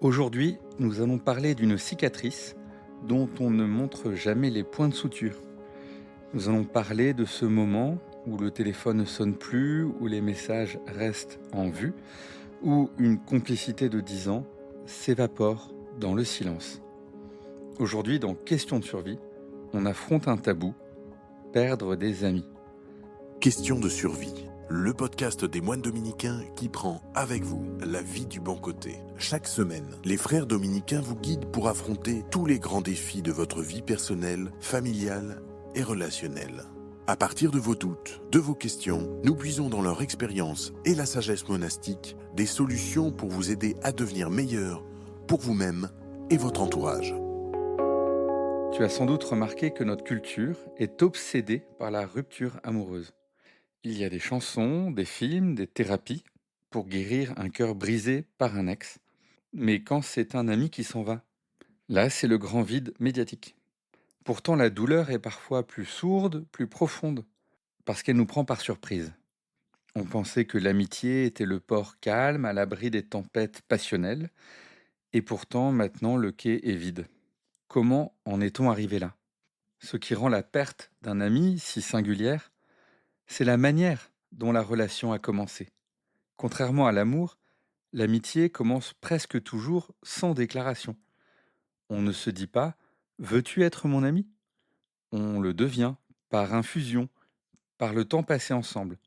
Aujourd'hui, nous allons parler d'une cicatrice dont on ne montre jamais les points de suture. Nous allons parler de ce moment où le téléphone ne sonne plus, où les messages restent en vue, où une complicité de 10 ans s'évapore dans le silence. Aujourd'hui, dans Question de survie, on affronte un tabou, perdre des amis. Question de survie, le podcast des moines dominicains qui prend avec vous la vie du bon côté. Chaque semaine, les frères dominicains vous guident pour affronter tous les grands défis de votre vie personnelle, familiale et relationnelle. À partir de vos doutes, de vos questions, nous puisons dans leur expérience et la sagesse monastique des solutions pour vous aider à devenir meilleur pour vous-même et votre entourage. Tu as sans doute remarqué que notre culture est obsédée par la rupture amoureuse. Il y a des chansons, des films, des thérapies pour guérir un cœur brisé par un ex. Mais quand c'est un ami qui s'en va, là c'est le grand vide médiatique. Pourtant la douleur est parfois plus sourde, plus profonde, parce qu'elle nous prend par surprise. On pensait que l'amitié était le port calme, à l'abri des tempêtes passionnelles, et pourtant maintenant le quai est vide. Comment en est-on arrivé là? Ce qui rend la perte d'un ami si singulière, c'est la manière dont la relation a commencé. Contrairement à l'amour, l'amitié commence presque toujours sans déclaration. On ne se dit pas «Veux-tu être mon ami?» On le devient par infusion, par le temps passé ensemble.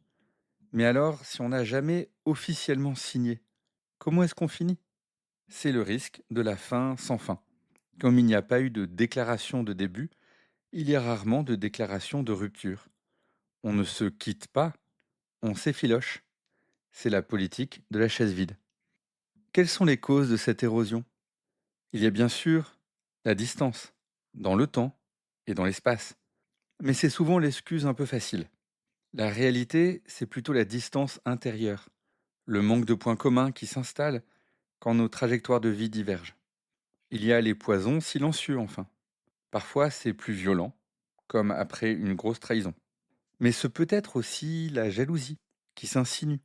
Mais alors, si on n'a jamais officiellement signé, comment est-ce qu'on finit? C'est le risque de la fin sans fin. Comme il n'y a pas eu de déclaration de début, il y a rarement de déclaration de rupture. On ne se quitte pas, on s'effiloche. C'est la politique de la chaise vide. Quelles sont les causes de cette érosion? Il y a bien sûr la distance, dans le temps et dans l'espace. Mais c'est souvent l'excuse un peu facile. La réalité, c'est plutôt la distance intérieure, le manque de points communs qui s'installe quand nos trajectoires de vie divergent. Il y a les poisons silencieux enfin. Parfois, c'est plus violent, comme après une grosse trahison. Mais ce peut être aussi la jalousie qui s'insinue,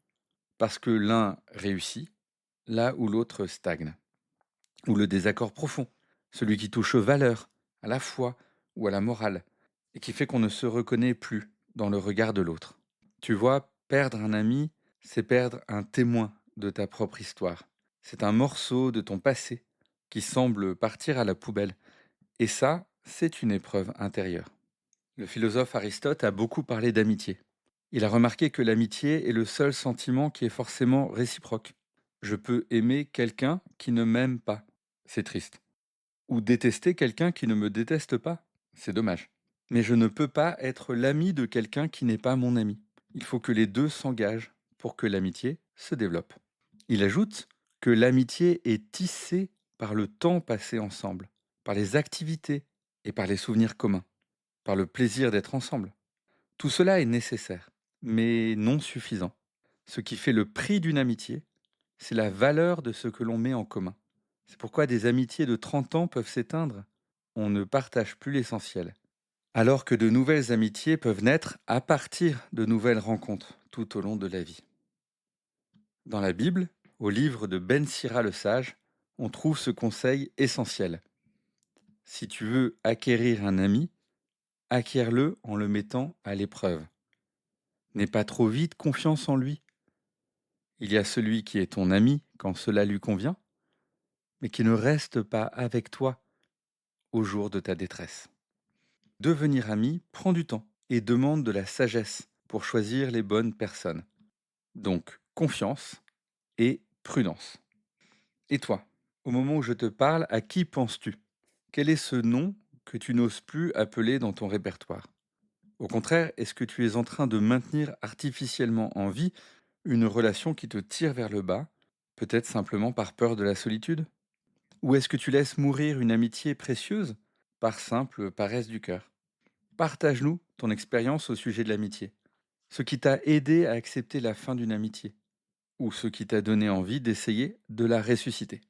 parce que l'un réussit là où l'autre stagne. Ou le désaccord profond, celui qui touche aux valeurs, à la foi ou à la morale, et qui fait qu'on ne se reconnaît plus dans le regard de l'autre. Tu vois, perdre un ami, c'est perdre un témoin de ta propre histoire. C'est un morceau de ton passé qui semble partir à la poubelle. Et ça, c'est une épreuve intérieure. Le philosophe Aristote a beaucoup parlé d'amitié. Il a remarqué que l'amitié est le seul sentiment qui est forcément réciproque. Je peux aimer quelqu'un qui ne m'aime pas. C'est triste. Ou détester quelqu'un qui ne me déteste pas. C'est dommage. Mais je ne peux pas être l'ami de quelqu'un qui n'est pas mon ami. Il faut que les deux s'engagent pour que l'amitié se développe. Il ajoute que l'amitié est tissée par le temps passé ensemble, par les activités et par les souvenirs communs, par le plaisir d'être ensemble. Tout cela est nécessaire, mais non suffisant. Ce qui fait le prix d'une amitié, c'est la valeur de ce que l'on met en commun. C'est pourquoi des amitiés de 30 ans peuvent s'éteindre. On ne partage plus l'essentiel. Alors que de nouvelles amitiés peuvent naître à partir de nouvelles rencontres tout au long de la vie. Dans la Bible, au livre de Ben Sira le Sage, on trouve ce conseil essentiel. Si tu veux acquérir un ami, acquiers-le en le mettant à l'épreuve. N'aie pas trop vite confiance en lui. Il y a celui qui est ton ami quand cela lui convient, mais qui ne reste pas avec toi au jour de ta détresse. Devenir ami prend du temps et demande de la sagesse pour choisir les bonnes personnes. Donc, confiance et prudence. Et toi, au moment où je te parle, à qui penses-tu? Quel est ce nom que tu n'oses plus appeler dans ton répertoire? Au contraire, est-ce que tu es en train de maintenir artificiellement en vie une relation qui te tire vers le bas, peut-être simplement par peur de la solitude? Ou est-ce que tu laisses mourir une amitié précieuse par simple paresse du cœur? Partage-nous ton expérience au sujet de l'amitié. Ce qui t'a aidé à accepter la fin d'une amitié, ou ce qui t'a donné envie d'essayer de la ressusciter.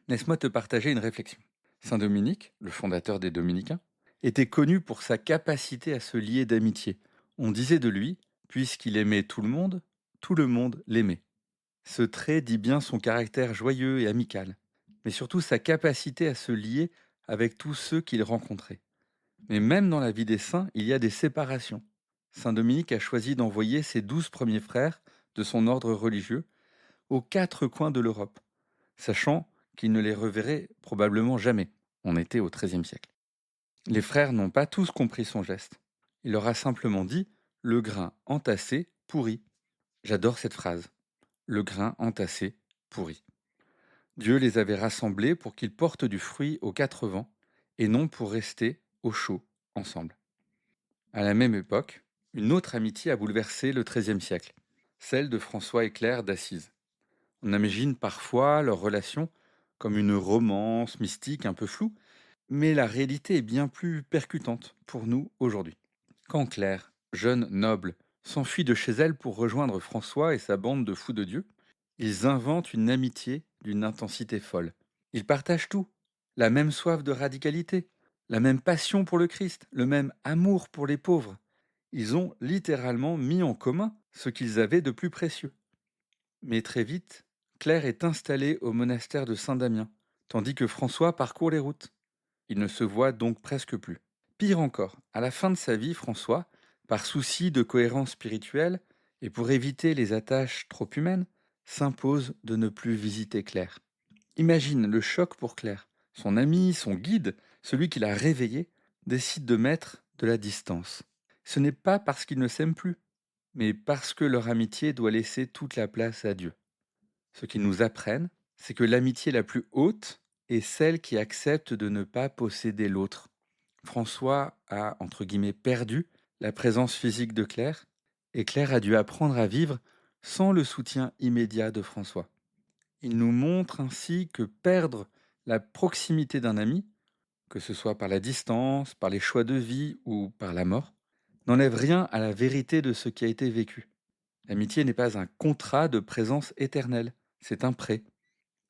Laisse-moi te partager une réflexion. Saint Dominique, le fondateur des Dominicains, était connu pour sa capacité à se lier d'amitié. On disait de lui, puisqu'il aimait tout le monde l'aimait. Ce trait dit bien son caractère joyeux et amical, mais surtout sa capacité à se lier avec tous ceux qu'il rencontrait. Mais même dans la vie des saints, il y a des séparations. Saint Dominique a choisi d'envoyer ses 12 premiers frères de son ordre religieux aux 4 coins de l'Europe, sachant qu'il ne les reverrait probablement jamais. On était au XIIIe siècle. Les frères n'ont pas tous compris son geste. Il leur a simplement dit « le grain entassé, pourri ». J'adore cette phrase. Le grain entassé, pourri. Dieu les avait rassemblés pour qu'ils portent du fruit aux 4 vents et non pour rester au chaud ensemble. À la même époque, une autre amitié a bouleversé le XIIIe siècle, celle de François et Claire d'Assise. On imagine parfois leur relation comme une romance mystique un peu floue, mais la réalité est bien plus percutante pour nous aujourd'hui. Quand Claire, jeune noble, s'enfuit de chez elle pour rejoindre François et sa bande de fous de Dieu, ils inventent une amitié d'une intensité folle. Ils partagent tout, la même soif de radicalité, la même passion pour le Christ, le même amour pour les pauvres. Ils ont littéralement mis en commun ce qu'ils avaient de plus précieux. Mais très vite, Claire est installée au monastère de Saint-Damien, tandis que François parcourt les routes. Ils ne se voient donc presque plus. Pire encore, à la fin de sa vie, François, par souci de cohérence spirituelle et pour éviter les attaches trop humaines, s'impose de ne plus visiter Claire. Imagine le choc pour Claire. Son ami, son guide, celui qui l'a réveillée, décide de mettre de la distance. Ce n'est pas parce qu'ils ne s'aiment plus, mais parce que leur amitié doit laisser toute la place à Dieu. Ce qu'ils nous apprennent, c'est que l'amitié la plus haute est celle qui accepte de ne pas posséder l'autre. François a, entre guillemets, perdu la présence physique de Claire, et Claire a dû apprendre à vivre sans le soutien immédiat de François. Il nous montre ainsi que perdre la proximité d'un ami, que ce soit par la distance, par les choix de vie ou par la mort, n'enlève rien à la vérité de ce qui a été vécu. L'amitié n'est pas un contrat de présence éternelle, c'est un prêt.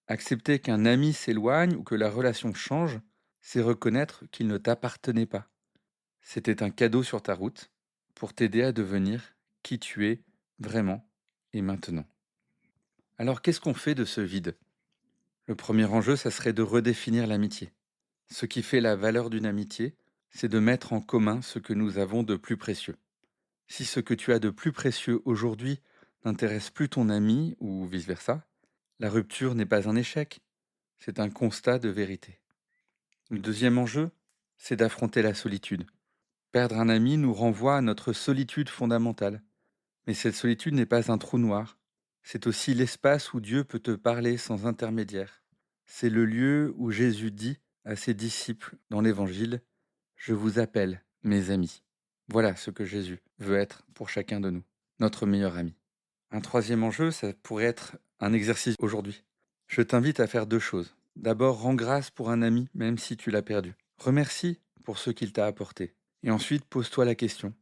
Accepter qu'un ami s'éloigne ou que la relation change, c'est reconnaître qu'il ne t'appartenait pas. C'était un cadeau sur ta route pour t'aider à devenir qui tu es vraiment et maintenant. Alors qu'est-ce qu'on fait de ce vide? Le premier enjeu, ça serait de redéfinir l'amitié. Ce qui fait la valeur d'une amitié, c'est de mettre en commun ce que nous avons de plus précieux. Si ce que tu as de plus précieux aujourd'hui n'intéresse plus ton ami ou vice-versa, la rupture n'est pas un échec, c'est un constat de vérité. Le deuxième enjeu, c'est d'affronter la solitude. Perdre un ami nous renvoie à notre solitude fondamentale. Mais cette solitude n'est pas un trou noir. C'est aussi l'espace où Dieu peut te parler sans intermédiaire. C'est le lieu où Jésus dit à ses disciples dans l'Évangile « Je vous appelle, mes amis ». Voilà ce que Jésus veut être pour chacun de nous, notre meilleur ami. Un troisième enjeu, ça pourrait être un exercice aujourd'hui. Je t'invite à faire 2 choses. D'abord, rends grâce pour un ami, même si tu l'as perdu. Remercie pour ce qu'il t'a apporté. Et ensuite, pose-toi la question.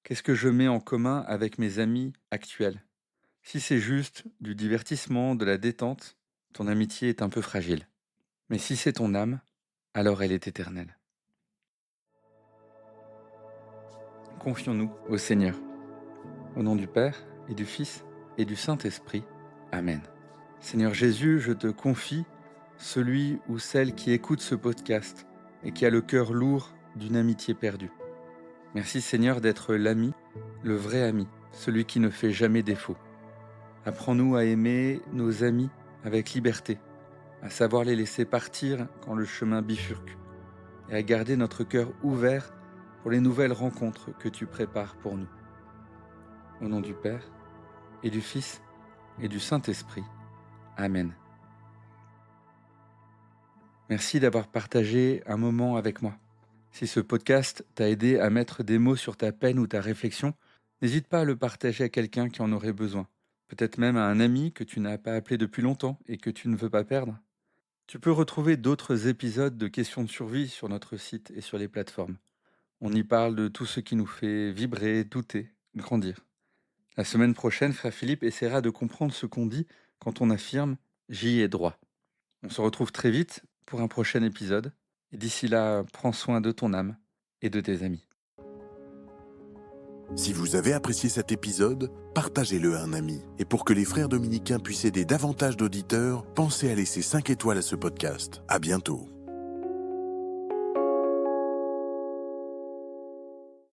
Qu'est-ce que je mets en commun avec mes amis actuels? Si c'est juste du divertissement, de la détente, ton amitié est un peu fragile. Mais si c'est ton âme, alors elle est éternelle. Confions-nous au Seigneur. Au nom du Père, et du Fils, et du Saint-Esprit. Amen. Seigneur Jésus, je te confie celui ou celle qui écoute ce podcast et qui a le cœur lourd d'une amitié perdue. Merci Seigneur d'être l'ami, le vrai ami, celui qui ne fait jamais défaut. Apprends-nous à aimer nos amis avec liberté, à savoir les laisser partir quand le chemin bifurque, et à garder notre cœur ouvert pour les nouvelles rencontres que tu prépares pour nous. Au nom du Père, et du Fils, et du Saint-Esprit. Amen. Merci d'avoir partagé un moment avec moi. Si ce podcast t'a aidé à mettre des mots sur ta peine ou ta réflexion, n'hésite pas à le partager à quelqu'un qui en aurait besoin. Peut-être même à un ami que tu n'as pas appelé depuis longtemps et que tu ne veux pas perdre. Tu peux retrouver d'autres épisodes de questions de survie sur notre site et sur les plateformes. On y parle de tout ce qui nous fait vibrer, douter, grandir. La semaine prochaine, Frère Philippe essaiera de comprendre ce qu'on dit quand on affirme « j'y ai droit ». On se retrouve très vite pour un prochain épisode. Et d'ici là, prends soin de ton âme et de tes amis. Si vous avez apprécié cet épisode, partagez-le à un ami. Et pour que les frères dominicains puissent aider davantage d'auditeurs, pensez à laisser 5 étoiles à ce podcast. À bientôt.